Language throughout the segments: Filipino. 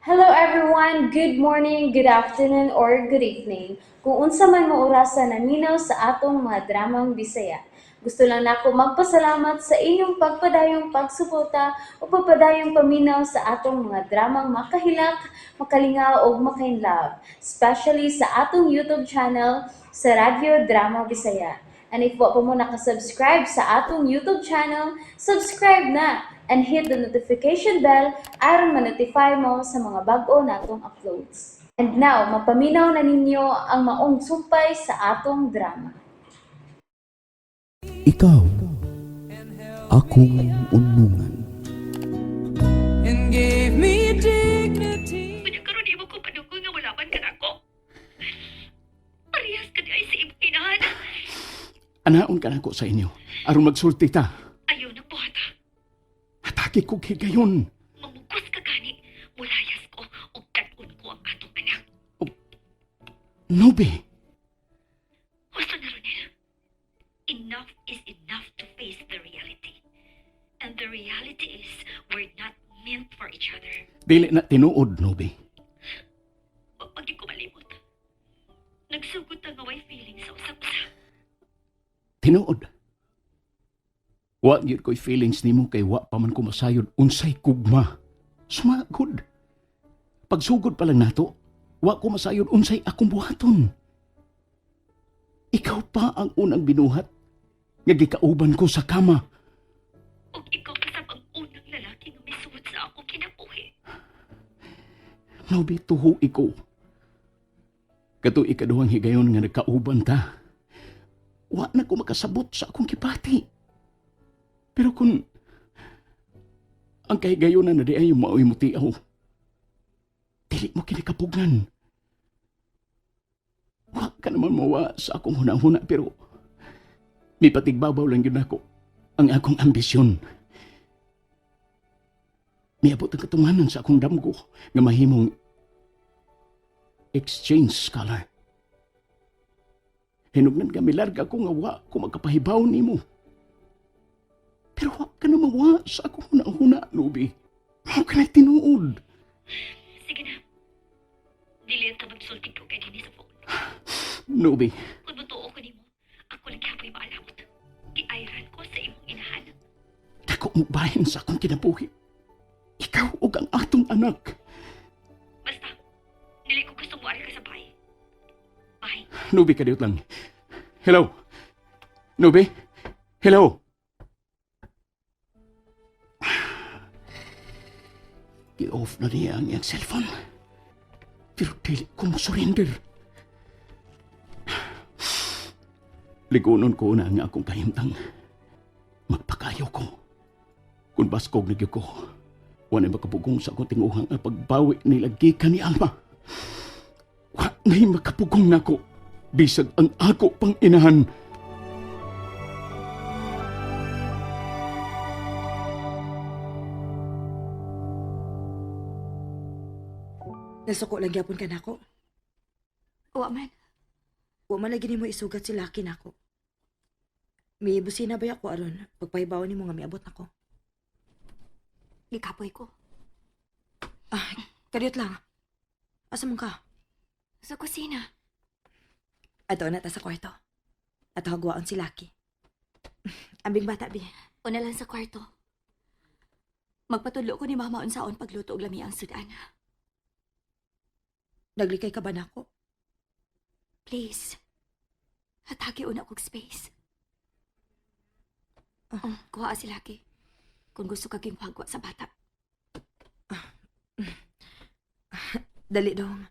Hello everyone, good morning, good afternoon, or good evening. Kung unsa man mo orasan naminaw sa atong mga dramang Bisaya. Gusto lang nako magpasalamat sa inyong pagpadayong pagsuporta o pagpadayong paminaw sa atong mga dramang makahilak, makalingaw o makainlove, especially sa atong YouTube channel sa Radyo Drama Bisaya. And if wa pa mo nakasubscribe sa atong YouTube channel, subscribe na and hit the notification bell aron ma-notify mo sa mga bag-o natong uploads. And now, mapaminaw na ninyo ang maong sumpay sa atong drama. Ikaw, akong unungan. And gave me dignity. Kunya karon imo ko padugong nga wala man ka nako. Parehas ka di ay sa imong inahan. Anaon ka nako sa inyo, aron magsulti ta. Ayaw na buhata. Hataki ko higayon. Mamugos ka gani. Mulayas ko o katon ko ang atong anak. Nobe, Gusto na Ronel. Enough is enough to face the reality. And the reality is we're not meant for each other. dili na tinuod, Nobe. Pag ko malimot. Nagsugod na nga way feeling sa usap-usap. Tinuod. Wa gyud ko'y feelings nimo kay wa pa man ko masayod unsay kugma. Sumagod. Pagsugod pa lang nato, wa ko masayod unsay akong buhaton. Ikaw pa ang unang binuhat nga gikauban ko sa kama. O ikaw kasab ang unang lalaki nga may suwat sa akong kinabuhi. Nobe, tuho iko. Kato ikaduhang higayon nga nagkauban ta. Wa na ko makasabot sa akong kipati. Pero kung ang kahigayonan na di ay maoy mo tiaw, dili mo kinikapugnan. Wa ka naman mawa sa akong hunahuna pero may patigbabaw lang yun ako ang akong ambisyon. Miabot ang katunganan sa akong damgo nga mahimong exchange scholar. Hinugnan kami larga ko nga wa ko magkapahibaw nimo. Pero wa ka na mawa sa akong hunahuna, Nubi. Mao ka na tinuod. Sige na. Dili ta magsulti ko kay dinhi sa phone. Nubi, Kung butuo ko nimo, ako lang kapoy maalamot. Giayran ko sa imong inahan. dako mo bahin sa akong kinabuhi. Ikaw ug ang atong anak. Basta, dili ko gusto mo ari ka sa bahay. Bye. Nubi, kadiyot lang. Hello? Nubi? Hello? I-off na niya ang iyang cellphone. Pero dili ko mo surrender. Ligunon ko na ang akong kahimtang. Magpakayo ko. Kung baskog nagyo ko, wala makapugong sa akong tinguhang ang pagbawi nilagi ka ni Alma. Wa na'y makapugong na ko. Bisag ang ako pang inahan. Nasuko lang gyapon ka nako. Wa man. Wa man lagi nimo isugat si laki nako. May busina ba ako aron pagpahibaw nimo nga miabot nako. Gikapoy ko. Ah, kadiyot lang. Asa man ka? Sa kusina. Ato na ta sa kwarto. Ato hagwaon si laki. Ambing bata bi. Una lang sa kwarto. Magpatudlo ko ni mama unsaon pagluto og lami ang sudan. Naglikay ka ba nako? Please. Hatagi una kog space. Kuha si laki. Kung gusto ka ginghagwa sa bata. Dali dong.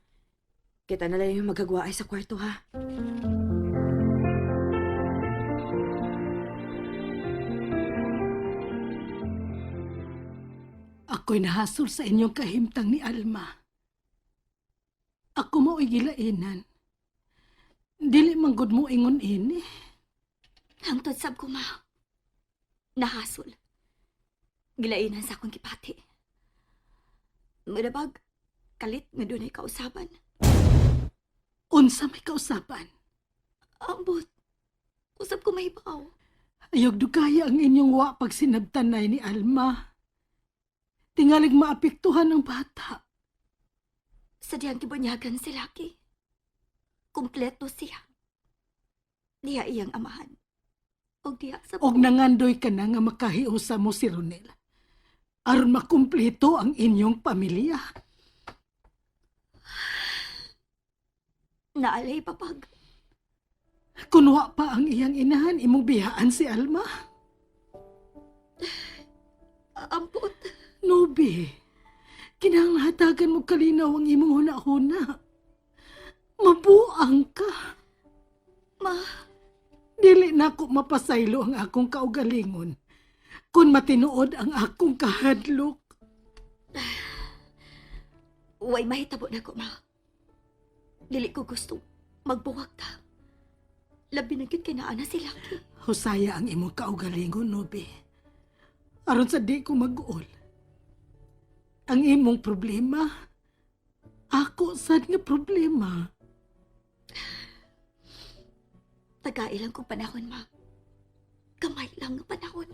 Kita na lang yung magagwa ay sa kwarto ha. Ako'y nahasol sa inyong kahimtang ni Alma. Ako mo gilainan. Dili manggod mo ingon ini. Hangtod sab ko ma. Nahasol. Gilainan sa akong kipati. Mudabag, kalit nga doon ay kausaban. Unsa may kausapan. Ambot. Usap ko mahibaw. Ayog dugaya ang inyong wa pagsinabtanay ni Alma. Tingalig maapektuhan ng bata. Sa diyang gibunyagan si Lucky. Kumpleto siya. Diya iyang amahan. O diya sa Og nangandoy ka na nga makahiusa mo si Ronel. Aron makumpleto ang inyong pamilya. naalay papag. Kunwa pa ang iyang inahan, imong biyaan si Alma. Ampot. Nobi, kinahanglan mo kalinaw ang imong huna-huna. Mabuang ka. Ma, Dili na ako mapasaylo ang akong kaugalingon kung matinuod ang akong kahadlok. way mahitabo na ko, ma. Dili ko gusto magbuwag ta. Labi na gyud kay naa na si Lucky. Husaya ang imong kaugalingon, Nobi. Aron sa di ko mag-uol. Ang imong problema, ako sad nga problema. Tagailang kong panahon, ma. Kamay lang nga panahon.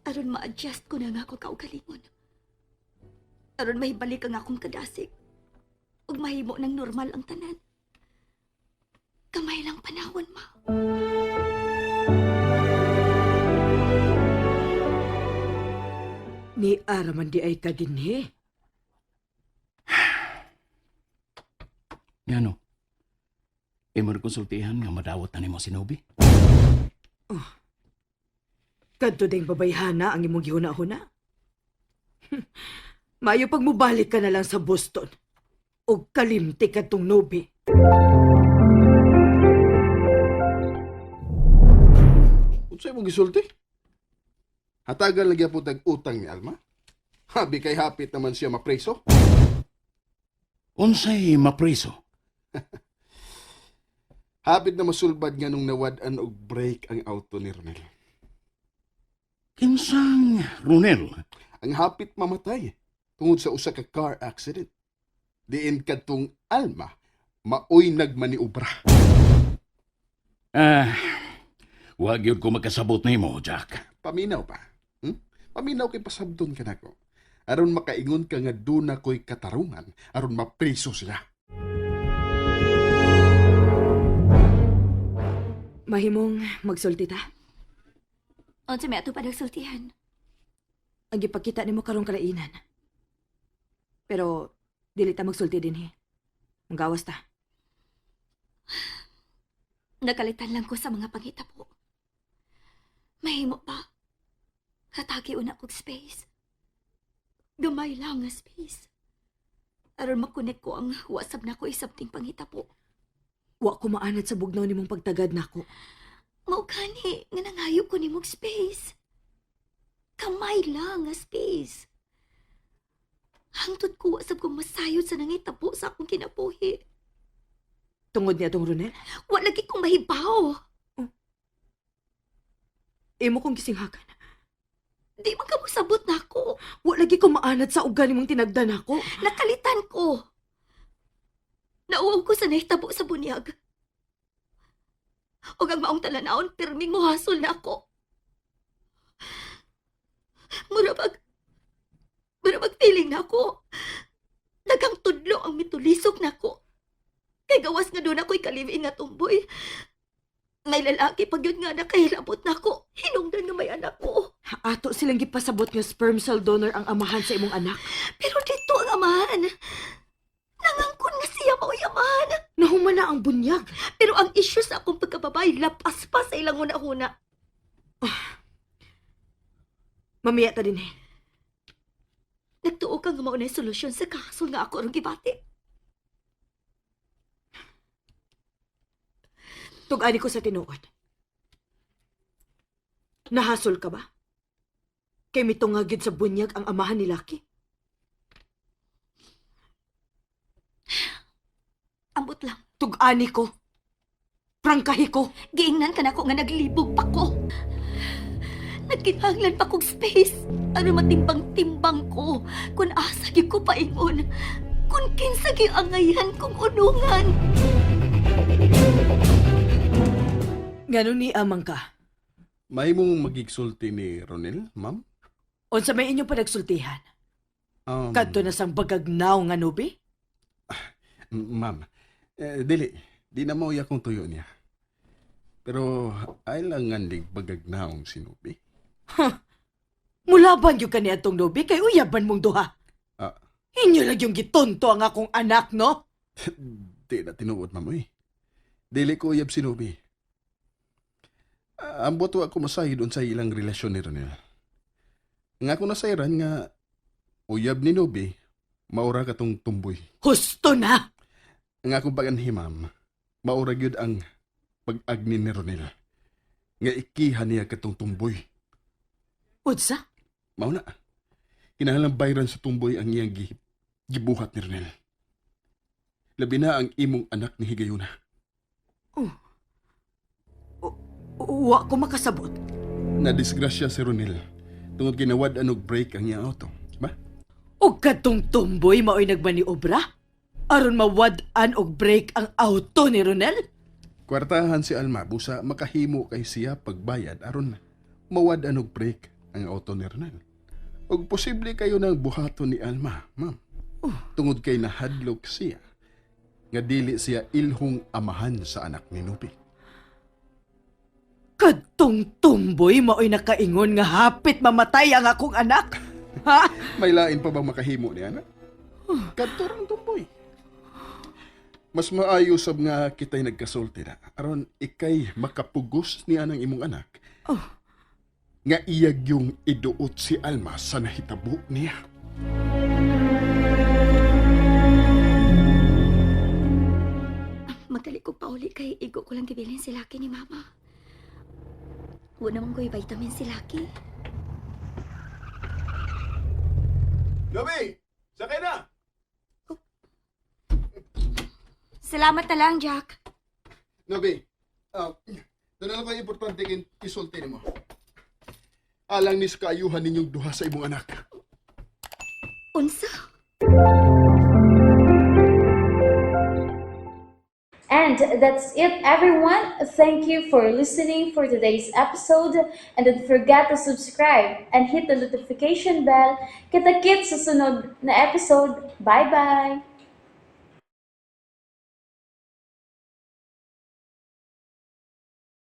Aron ma-adjust ko na nga ako kaugalingon. Aron mahibalik ang akong kadasig. Ug mahimo ng normal ang tanan. Kamay lang panahon, ma. Ni araman di ay ka dinhi. Ngano? Imo konsultihan nga madawat na nimo si Nobi? Kadto ding babayhana ang imong gihuna-huna. Mayo pag mubalik ka na lang sa Boston. O kalimti kadtong Nobi. Unsay mo gisulti? Hatagan lagi po tag-utang ni Alma? Habi kay hapit naman siya mapreso? Unsay mapreso? Hapit na masulbad nga nung nawad-an og break ang auto ni Ronel. Kinsang Ronel? Ang hapit mamatay tungod sa usa ka car accident. Diin kadtong Alma, maoy nagmaniubra. Wag yun ko magkasabot nimo, Jack. Paminaw pa. Paminaw kay pasabdon ka nako. Aron makaingon ka nga duna ko'y katarungan, aron mapreso sila. Mahimong magsulti ta. Unsa may ato pa nagsultihan? Ang gipakita nimo karong kalainan. Pero dili ta magsulti dinhi. Magawas ta. Nakalitan lang ko sa mga pangitabo. Mahimo pa. Hatagi una kong space. Gamay lang nga space. Aron makunik ko ang WhatsApp na ko isabting pangitabo. Wa ko maanad sa bugnaw nimong pagtagad nako. Mao kani nga nangayop ko nimog space. Kamay lang nga space. Hangtod ko wasab kong masayod sa nangitabo sa akong kinabuhi. Tungod ni atong Ronel, Wa lagi kong mahibaw. imo kong gisinghakan. Di man ka sabot na ako. Wa lagi ko maanad sa ugan nimong tinagdan nako. Nakalitan ko. Nauwaw ko sa nahitabo sa bunyag. O ang maong talanawon, pirming mohasol na ako. Murabag feeling na ako. Dagang tudlo ang mitulisok na ako. Kay gawas nga doon ako'y kaliving nga tumboy. May lalaki pag yun nga nakahilabot na ako. Hinungdan nga may anak ko. Ato silang gipasabot nga sperm cell donor ang amahan sa imong anak. Pero dito ang amahan. Nangangkon nga siya mauyaman. Nahuman na ang bunyag. Pero ang issue sa akong pagkababay, lapas pa sa ilang una-una. Mamiya ta dinhi. Nagtuo ka nga maunay solusyon sa kasol nga ako ron gibati. Tug-ani ko sa tinuod. Nahasol ka ba? Kay mitungagid sa bunyag ang amahan ni Lucky? Ambot lang. Tug-ani ko. Prangkahi ko. Giingnan ka na ko nga naglibog pa ko. Nagkinahanglan pa kong space. Ano matimbang-timbang ko. Kung asa gyud ko paingon. Kung kinsa gyud angayan kong unungan. Ngano ni amang ka? Mahimong magigsulti ni Ronel, ma'am? Unsa may inyong panagsultihan? Um, Kadto na sang bagagnaw nga Nobi? Ma'am, dili, di na mauya kong tuyo niya. Pero ay lang nga bagagnaong sinubi. Mulaban yung kani atong Nobe kay uyaban mong duha. Ah, Inyo lang yung gitonto ang akong anak, no? di na tinuod, ma'am, uy. Dili ko uyab sinubi. Ambot wa ko masahid sa ilang relasyon ni Ronel. Nga ko nasayran nga uyab ni Nobi, maura katong tumboy. Husto na! Nga akong paganhimam, maura gyud ang pag-agni ni Ronel. Nga ikihan niya katong tumboy. Udsa? Mauna, kinahanglang bayran sa tumboy ang iyang gibuhat ni Ronel. Labi na ang imong anak ni Higayuna. Wa ko makasabot. Nadisgrasya si Ronel tungod ginawad og break ang iyang auto. Ba? O katong tumboy mao'y nagmaniobra? Aron mawad-an og break ang auto ni Ronel? Kwartahan si Alma busa makahimo kay siya pagbayad aron mawad og break ang auto ni Ronel. Og posible kayo ng buhaton ni Alma, ma'am. Tungod kay nahadlok siya nga dili siya ilhong amahan sa anak ni Nubi. Katong tumboy mao'y nakaingon nga hapit mamatay ang akong anak? Ha? May lain pa bang makahimo ni anak? Kadtorang tumboy. Mas maayo sab nga kita'y nagkasulti na aron ikay makapugos ni anang imong anak. Nga iyag yung iduot si Alma sa nahitabo niya. Magdali ko pauli kay igo ko lang gibilin si Lucky ni Mama. Wala naman ko'y vitamin si Lucky. Gabi! Sakay na! Salamat na lang, Jack. Gabi, doon na lang kayo importante isulti mo. Alang ni sa kaayuhan ninyong duha sa imong anak. Unsa? And that's it, everyone. Thank you for listening for today's episode. And don't forget to subscribe and hit the notification bell. Kita-kits sa sunod na episode. Bye-bye!